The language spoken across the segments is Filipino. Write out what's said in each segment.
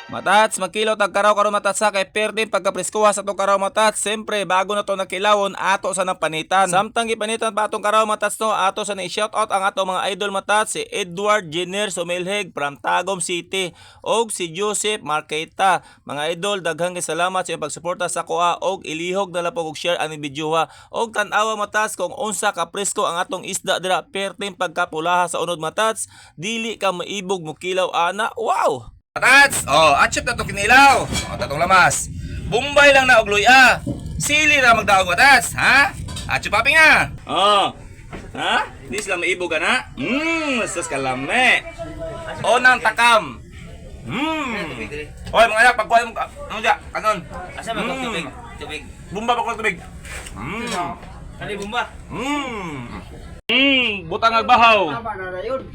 Matats, magkilaw tag karaw karon matats sa kay perdin pagkapreskuha sa tong karaw matats. Siyempre, bago na to nakilawon ato sa napanitan. Samtang gipanitan pa atong karaw matats no, ato sa na-shout out ang ato mga idol matats si Edward Jenner Sumilheg from Tagum City og si Joseph Marqueta. Mga idol, daghang salamat sa iyong pagsuporta sa kuha og ilihog na lang po og share ani video ha. Og tan-awa matats kung unsa ka presko ang atong isda dira perdin pagkapulaha sa unod matats, dili ka maibog mo kilaw ana. Wow! Matats! Oh, atchip na to kinilaw. Oh, tatong lamas. Bumbay lang na og luya. Sili na magdaog matats, ha? Atchip paping nga. Oh. Ha? Di sila maibog ka na? Sas kalame. O nang takam. Oy, mga anak, pagkuha mo, ano dyan? Kanon? Asa ba kung tubig? Tubig. Bumba pa ko tubig. Kali bumba. Butang agbahaw.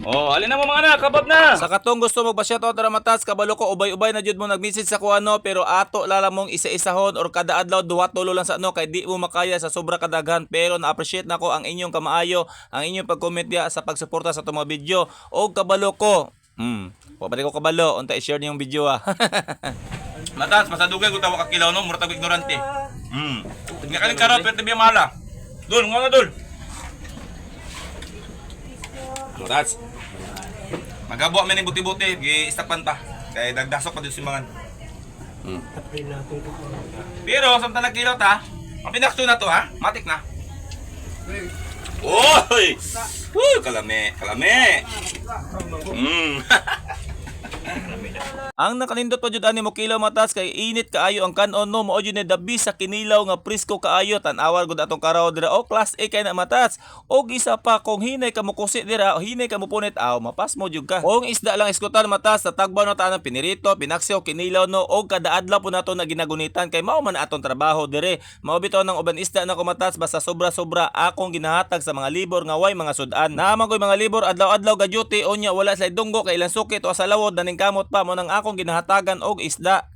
Oh, alin na mo mga anak, kabab na. Sa katong gusto mo ba shoutout ra matas, kabalo ko ubay-ubay na jud mo nag-message sa kuano, pero ato lalamong isa-isahon or kada adlaw duha tulo lang sa ano kay di mo makaya sa sobra kadaghan, pero na-appreciate nako ang inyong kamaayo, ang inyong pag-comment dia sa pagsuporta sa itong mga video. Og kabalo ko. Pabalik ko kabalo, unta i-share niyong video ha. Matas, masadugay ko tawa ka kilaw no, mura tag ignorante. Tingnan ka ning karot pero tibi mala. Dul, nga dul. Matas. Magabo mi ning buti-buti, gi-istapan ta. Kay dagdasok pa dito simbangan. Pero samtang nagkilaw ta, ang pinakto na to ha, matik na. Oy! Kalame, kalame. Ang nakanindot pa jud ani mo kilaw matas kay init kaayo ang kanon no, mao jud ni dabi sa kinilaw nga presko kaayo tan-awar gud atong karaw dira o class A kay na matas. Og isa pa kung hinay ka mo kusi dira o hinay ka mo punit aw mapas mo jud ka. Kung isda lang iskutan matas sa tagbaw na tanang pinirito, pinaksiw kinilaw no, og kada adlaw po nato na ginagunitan kay mao man atong trabaho dire. Mao bitaw ng uban isda na ko matas basta sobra-sobra akong ginahatag sa mga libor nga way mga sudan. Naman koy mga libor adlaw-adlaw ga duty onya wala sa dunggo kay ilang sukit o sa lawod naning kamot pa mo nang akong ginahatagan og isda.